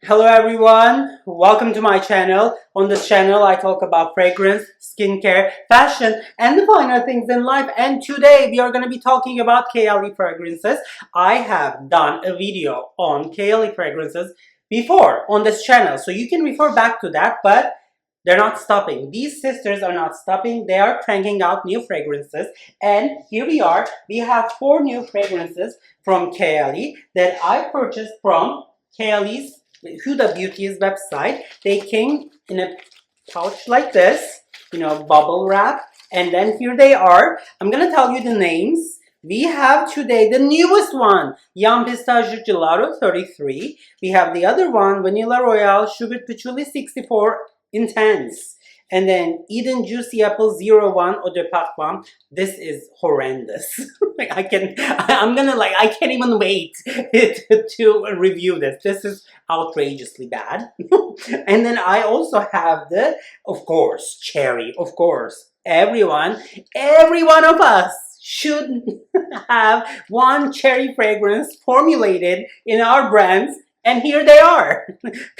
Hello everyone, welcome to my channel. On this channel I talk about fragrance, skincare, fashion and the finer things in life, and today we are going to be talking about Kayali fragrances. I have done a video on Kayali fragrances before on this channel, so you can refer back to that, but they're not stopping. These sisters are not stopping. They are cranking out new fragrances, and here we are. We have 4 new fragrances from Kayali that I purchased from Kayali's Huda Beauty's website. They came in a pouch like this, bubble wrap, and then here they are. I'm gonna tell you the names. We have today the newest one, Yum Pistachio Gelato 33. We have the other one, Vanilla Royale Sugar Patchouli 64 Intense. And then Eden Juicy Apple 01 Eau de Parfum. This is horrendous. I can't even wait to review this. This is outrageously bad. And then I also have the, of course, cherry. Of course, every one of us should have one cherry fragrance formulated in our brands. And here they are,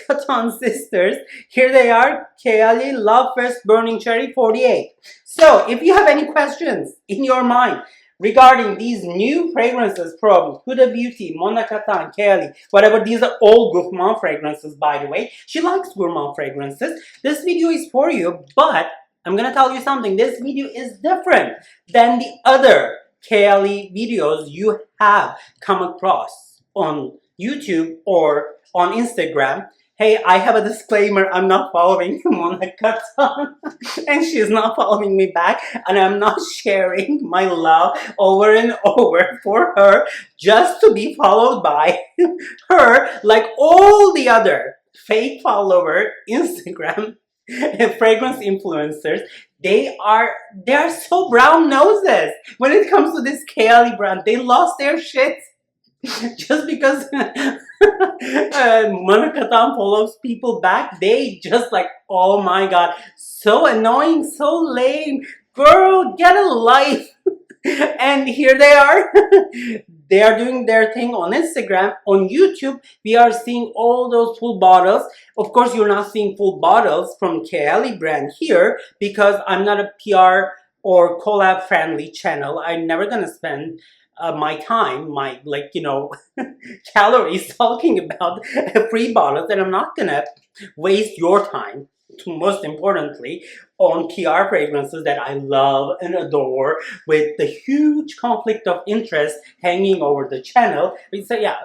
Cotton Sisters. Here they are, Kayali Love First Burning Cherry 48. So, if you have any questions in your mind regarding these new fragrances from Huda Beauty, Mona Katan, Kayali, whatever, these are all gourmand fragrances, by the way. She likes gourmand fragrances. This video is for you, but I'm gonna tell you something. This video is different than the other Kayali videos you have come across on YouTube or on Instagram. Hey, I have a disclaimer. I'm not following Mona Katan and she's not following me back, and I'm not sharing my love over and over for her just to be followed by her like all the other fake follower Instagram fragrance influencers. They are so brown noses when it comes to this Kayali brand. They lost their shit just because Manakatan follows people back. They just like, oh my god, so annoying, so lame. Girl, get a life. And here they are. They are doing their thing on Instagram. On YouTube, we are seeing all those full bottles. Of course, you're not seeing full bottles from Kayali brand here because I'm not a PR or collab friendly channel. I'm never gonna spend my time, calories talking about free bottles, and I'm not gonna waste your time, most importantly, on PR fragrances that I love and adore with the huge conflict of interest hanging over the channel. So yeah,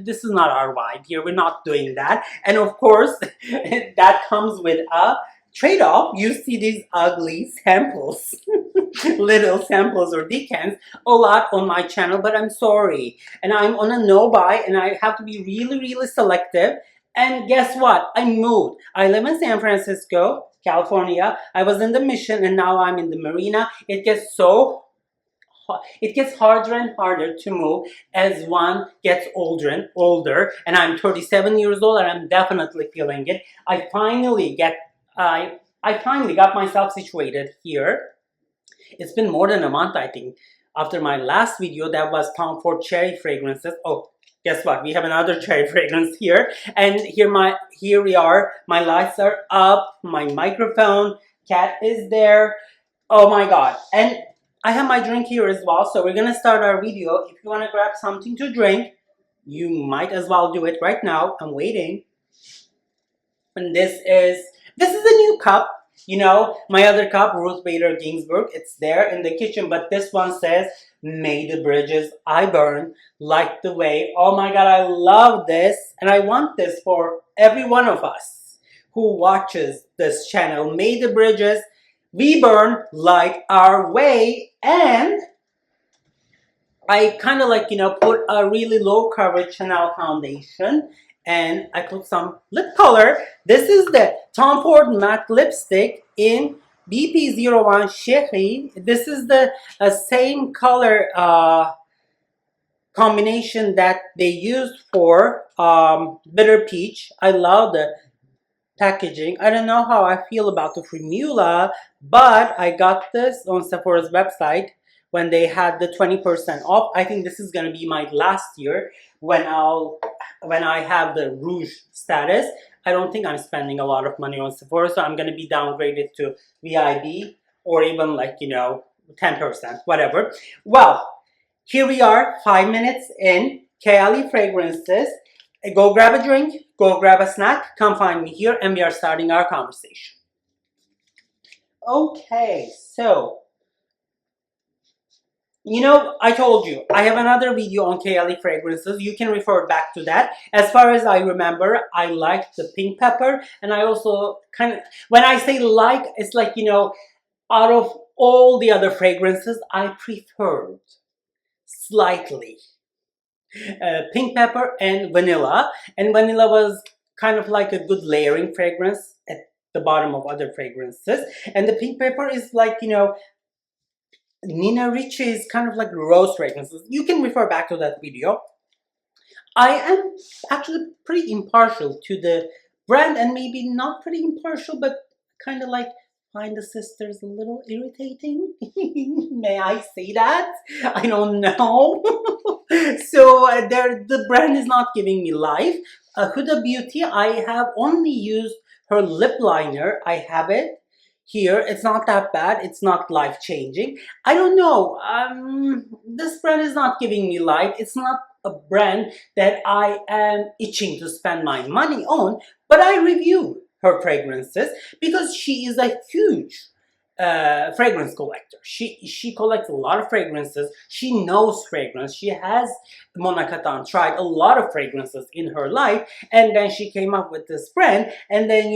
this is not our vibe here. We're not doing that. And of course, that comes with a trade-off. You see these ugly samples, little samples or decants a lot on my channel, but I'm sorry. And I'm on a no-buy, and I have to be really, really selective. And guess what? I moved. I live in San Francisco, California. I was in the Mission, and now I'm in the Marina. It gets harder and harder to move as one gets older, and I'm 37 years old, and I'm definitely feeling it. I finally got myself situated here. It's been more than a month, I think, after my last video that was Tom Ford cherry fragrances. Oh, guess what? We have another cherry fragrance here. And here we are. My lights are up. My microphone. Cat is there. Oh my god. And I have my drink here as well. So we're gonna start our video. If you wanna grab something to drink, you might as well do it right now. I'm waiting. And this is a new cup. My other cup, Ruth Bader Ginsburg, it's there in the kitchen, but this one says, "May the bridges I burn light the way." Oh my god, I love this, and I want this for every one of us who watches this channel. May the bridges we burn light our way. And I kind of put a really low coverage Chanel foundation, and I put some lip color. This is the Tom Ford matte lipstick in BP01 Chérie. This is the same color combination that they used for Bitter Peach. I love the packaging. I don't know how I feel about the formula, but I got this on Sephora's website when they had the 20% off. I think this is gonna be my last year when I have the rouge status. I don't think I'm spending a lot of money on Sephora, so I'm gonna be downgraded to VIB or even like 10%, whatever. Well, here we are, 5 minutes in. Kayali fragrances. Go grab a drink, go grab a snack, come find me here, and we are starting our conversation. Okay, so I told you I have another video on Kayali fragrances. You can refer back to that. As far as I remember, I liked the pink pepper, and I also kind of, when I say like, it's like out of all the other fragrances, I preferred slightly pink pepper and vanilla. And vanilla was kind of like a good layering fragrance at the bottom of other fragrances. And the pink pepper is like, Nina Ricci's kind of like rose fragrances. You can refer back to that video. I am actually pretty impartial to the brand, and maybe not pretty impartial, but kind of like find the sisters a little irritating. May I say that? I don't know. So the brand is not giving me life. Huda Beauty, I have only used her lip liner. I have it here. It's not that bad. It's not life-changing. I don't know. This brand is not giving me life. It's not a brand that I am itching to spend my money on, but I review her fragrances because she is a huge fragrance collector. She collects a lot of fragrances. She knows fragrance. She has Monaco tried a lot of fragrances in her life, and then she came up with this brand. And then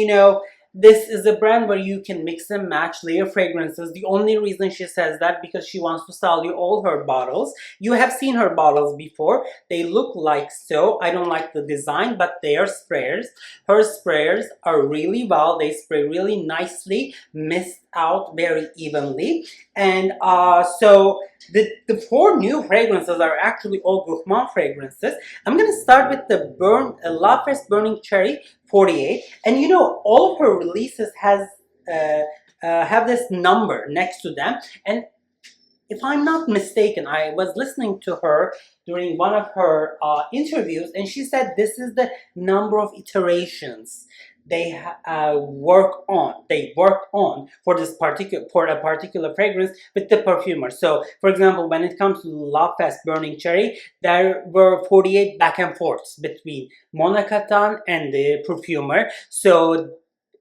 this is a brand where you can mix and match layer fragrances. The only reason she says that because she wants to sell you all her bottles. You have seen her bottles before. They look like so. I don't like the design, but they are sprayers. Her sprayers are really well. They spray really nicely, mist out very evenly. And so the 4 new fragrances are actually all gourmand fragrances. I'm going to start with the La Feste Burning Cherry 48. And all of her releases have this number next to them. And if I'm not mistaken, I was listening to her during one of her interviews, and she said this is the number of iterations they worked on for a particular fragrance with the perfumer. So, for example, when it comes to La Feste Burning Cherry, there were 48 back and forths between Monaco and the perfumer. So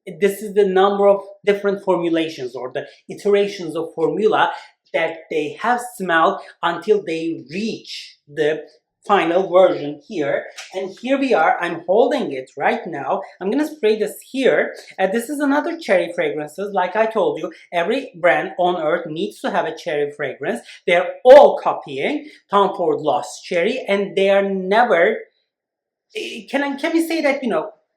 this is the number of different formulations or the iterations of formula that they have smelled until they reach the final version here. And here we are. I'm holding it right now. I'm gonna spray this here. This is another cherry fragrances. Like I told you, every brand on earth needs to have a cherry fragrance. They're all copying Tom Ford Lost Cherry, and they are never, can we say that,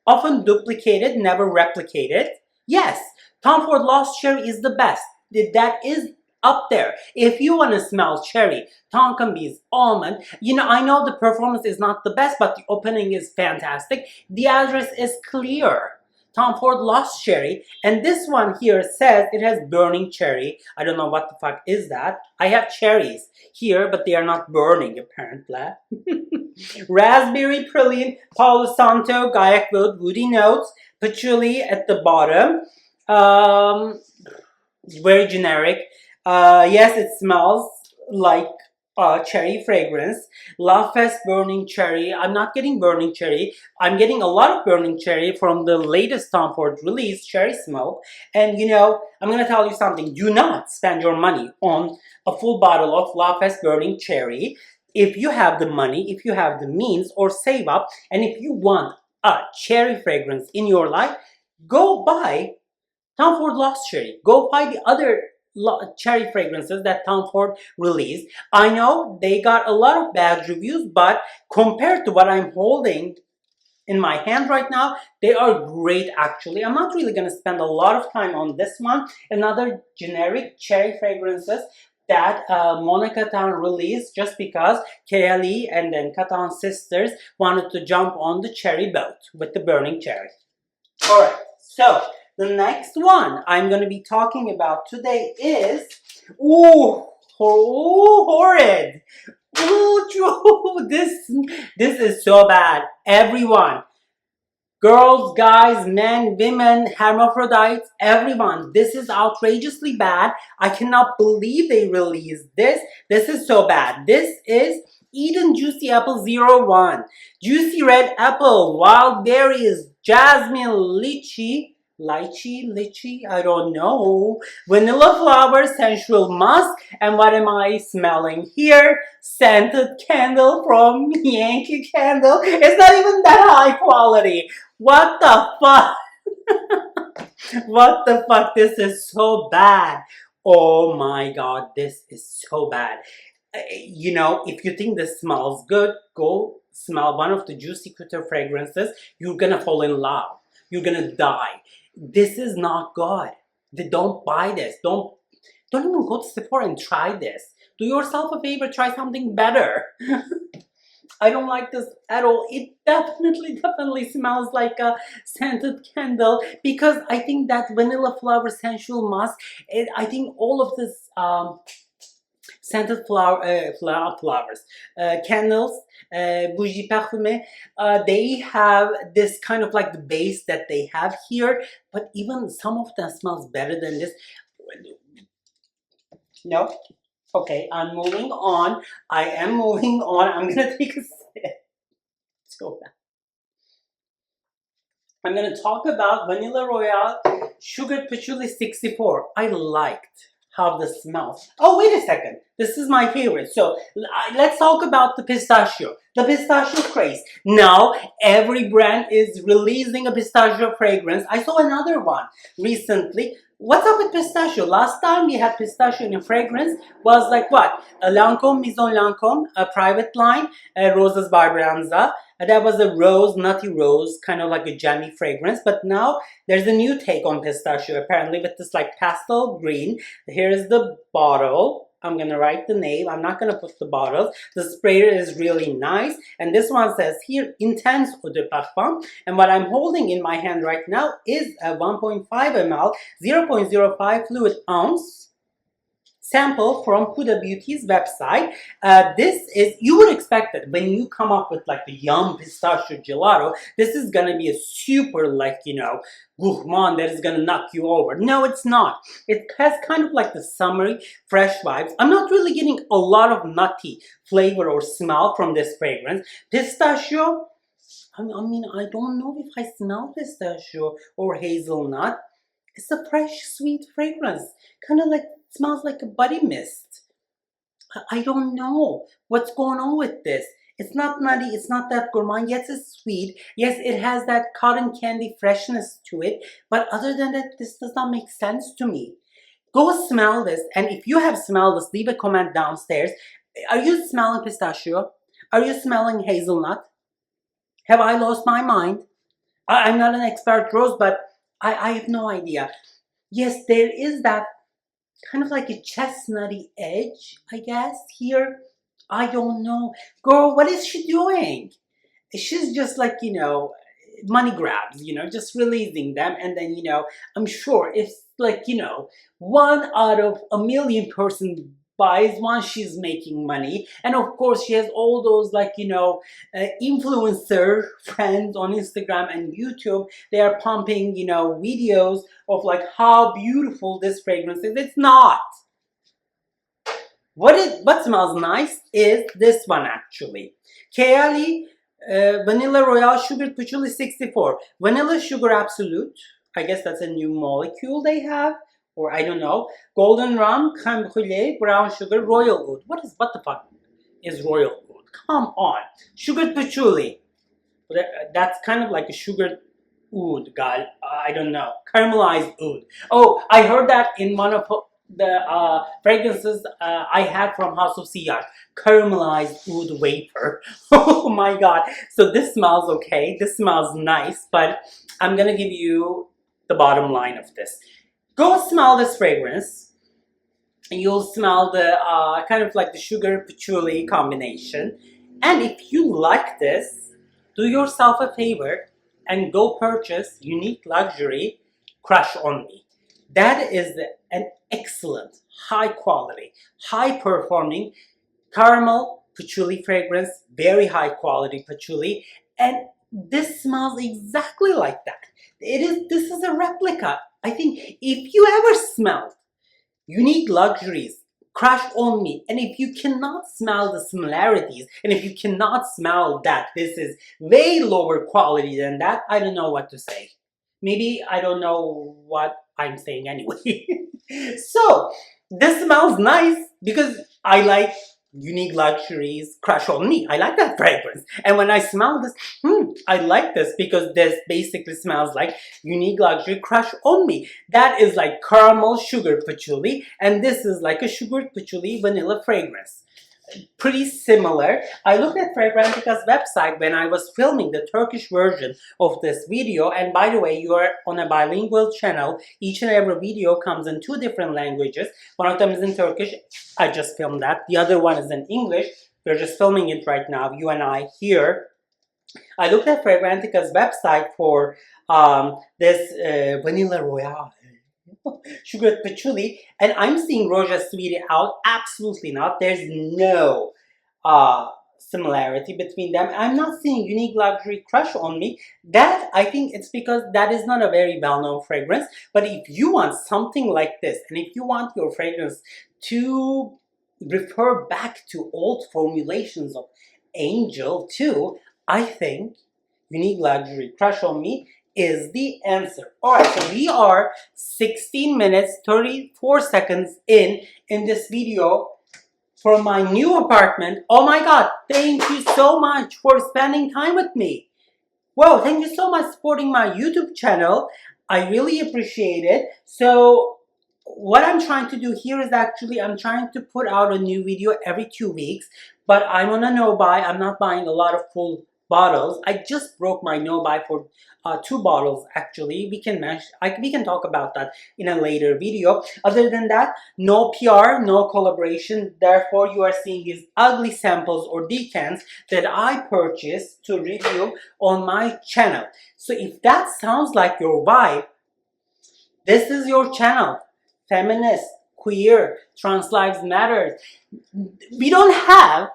often duplicated, never replicated? Yes, Tom Ford Lost Cherry is the best. That is up there. If you want to smell cherry, Tonkambi's almond, I know the performance is not the best, but the opening is fantastic. The address is clear. Tom Ford Lost Cherry. And this one here says it has burning cherry. I don't know what the fuck is that. I have cherries here, but they are not burning apparently. Raspberry Praline, Palo Santo, Gaiac Wood, woody notes, patchouli at the bottom. Very generic. Yes, it smells like cherry fragrance. La Feste Burning Cherry. I'm not getting burning cherry. I'm getting a lot of burning cherry from the latest Tom Ford release, Cherry Smoke. And I'm going to tell you something. Do not spend your money on a full bottle of La Feste Burning Cherry. If you have the money, if you have the means, or save up, and if you want a cherry fragrance in your life, go buy Tom Ford Lost Cherry. Go buy the other cherry fragrances that Tom Ford released. I know they got a lot of bad reviews, but compared to what I'm holding in my hand right now, they are great actually. I'm not really going to spend a lot of time on this one. Another generic cherry fragrances that Monaco released just because Kayali and then Catan sisters wanted to jump on the cherry boat with the burning cherry. Alright, so the next one I'm going to be talking about today is, horrid. Ooh, this is so bad. Everyone, girls, guys, men, women, hermaphrodites, everyone, this is outrageously bad. I cannot believe they released this. This is so bad. This is Eden Juicy Apple 01, Juicy Red Apple, Wild Berries, Jasmine Lychee, I don't know, Vanilla Flower, Sensual Musk, and what am I smelling here? Scented Candle from Yankee Candle. It's not even that high quality. What the fuck? What the fuck? This is so bad. Oh my god, this is so bad. You know, if you think this smells good, go smell one of the Juicy Couture fragrances. You're gonna fall in love. You're gonna die. This is not good. Don't buy this. Don't even go to Sephora and try this. Do yourself a favor, try something better. I don't like this at all. It definitely smells like a scented candle, because I think that Vanilla Flower Sensual Musk, I think all of this scented flowers, candles, bougie parfumé, they have this kind of like the base that they have here, but even some of them smells better than this. No? Okay, I'm moving on. I am moving on. I'm gonna take a sip. Let's go back. I'm gonna talk about Vanilla Royale Sugar Patchouli 64. I liked how this smells. Oh, wait a second. This is my favorite. So let's talk about the pistachio. The pistachio craze. Now every brand is releasing a pistachio fragrance. I saw another one recently. What's up with pistachio? Last time we had pistachio in a fragrance was like what? A Lancôme Maison Lancôme, a private line, Roses Barbaranza. That was a rose, nutty rose, kind of like a jammy fragrance. But now there's a new take on pistachio, apparently, with this like pastel green. Here's the bottle. I'm gonna write the name. I'm not gonna put the bottles. The sprayer is really nice. And this one says here, Intense Eau de Parfum. And what I'm holding in my hand right now is a 1.5 ml, 0.05 fluid ounce sample from Huda Beauty's website. This is, you would expect that when you come up with like the Yum Pistachio Gelato, this is gonna be a super like, you know, gourmand that is gonna knock you over. No, it's not. It has kind of like the summery, fresh vibes. I'm not really getting a lot of nutty flavor or smell from this fragrance. Pistachio, I mean, I don't know if I smell pistachio or hazelnut. It's a fresh, sweet fragrance. Kind of like, smells like a body mist. I don't know what's going on with this. It's not nutty, it's not that gourmand. Yes, it's sweet. Yes, it has that cotton candy freshness to it. But other than that, this does not make sense to me. Go smell this. And if you have smelled this, leave a comment downstairs. Are you smelling pistachio? Are you smelling hazelnut? Have I lost my mind? I'm not an expert rose, but I have no idea. Yes, there is that kind of like a chestnutty edge, I guess, here. I don't know. Girl, what is she doing? She's just like, you know, money grabs, you know, just releasing them. And then, you know, I'm sure if like, you know, 1 out of a million person buys one, she's making money. And of course she has all those like, you know, influencer friends on Instagram and YouTube. They are pumping, you know, videos of like how beautiful this fragrance is. It's not. What smells nice is this one actually. Kayali Vanilla Royale Sugar Patchouli 64. Vanilla Sugar Absolute. I guess that's a new molecule they have. Or I don't know. Golden rum, creme brulee, brown sugar, royal oud. What the fuck is royal oud? Come on. Sugar patchouli. That's kind of like a sugar oud, guy. I don't know. Caramelized oud. Oh, I heard that in one of the fragrances I had from House of Siyar. Caramelized oud vapor. Oh my god. So this smells okay. This smells nice. But I'm gonna give you the bottom line of this. Go smell this fragrance, and you'll smell the kind of like the sugar patchouli combination. And if you like this, do yourself a favor and go purchase Unique Luxury Crush on Me. That is an excellent, high quality, high performing caramel patchouli fragrance, very high quality patchouli, and this smells exactly like that. This is a replica. I think if you ever smelled Unique Luxuries, Crush on Me, and if you cannot smell the similarities, and if you cannot smell that this is way lower quality than that, I don't know what to say. Maybe I don't know what I'm saying anyway. So, this smells nice because I like Unique Luxuries Crush on Me. I like that fragrance. And when I smell this, I like this because this basically smells like Unique Luxury Crush on Me. That is like caramel sugar patchouli, and this is like a sugared patchouli vanilla fragrance. Pretty similar. I looked at Fragrantica's website when I was filming the Turkish version of this video, and by the way, you are on a bilingual channel. Each and every video comes in 2 different languages. One of them is in Turkish. I just filmed that. The other one is in English. We're just filming it right now, you and I here. I looked at Fragrantica's website for this Vanilla Royale sugar patchouli, and I'm seeing Roja Sweetie out. Absolutely not. There's no similarity between them. I'm not seeing Unique Luxury Crush on Me. That, I think it's because that is not a very well-known fragrance. But if you want something like this, and if you want your fragrance to refer back to old formulations of Angel too, I think Unique Luxury Crush on Me is the answer. Alright, so we are 16 minutes 34 seconds in this video from my new apartment. Oh my god, thank you so much for spending time with me. Well, thank you so much for supporting my YouTube channel. I really appreciate it. So what I'm trying to do here is actually I'm trying to put out a new video every 2 weeks, but I'm on a no-buy. I'm not buying a lot of full bottles. I just broke my no-buy for 2 bottles actually. We can talk about that in a later video. Other than that, no PR, no collaboration. Therefore, you are seeing these ugly samples or decants that I purchased to review on my channel. So if that sounds like your vibe, this is your channel. Feminist, queer, trans lives matter. We don't have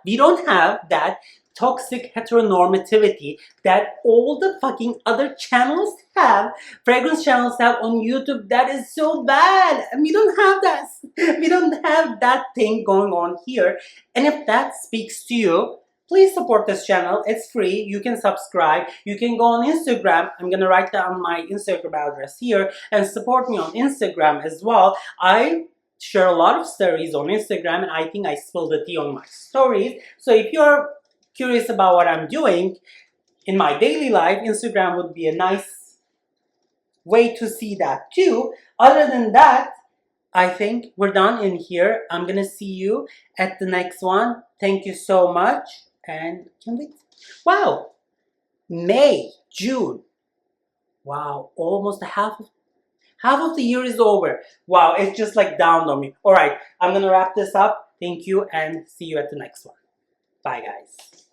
that toxic heteronormativity that all the fucking other channels have, fragrance channels have on YouTube. That is so bad. And we don't have that. We don't have that thing going on here. And if that speaks to you, please support this channel. It's free. You can subscribe. You can go on Instagram. I'm gonna write down my Instagram address here and support me on Instagram as well. I share a lot of stories on Instagram, and I think I spill the tea on my stories. So if you're curious about what I'm doing in my daily life, Instagram would be a nice way to see that too. Other than that, I think we're done in here. I'm gonna see you at the next one. Thank you so much. And can we? Wow, May, June. Wow, almost half of the year is over. Wow, it's just like dawned on me. All right, I'm gonna wrap this up. Thank you, and see you at the next one. Bye, guys.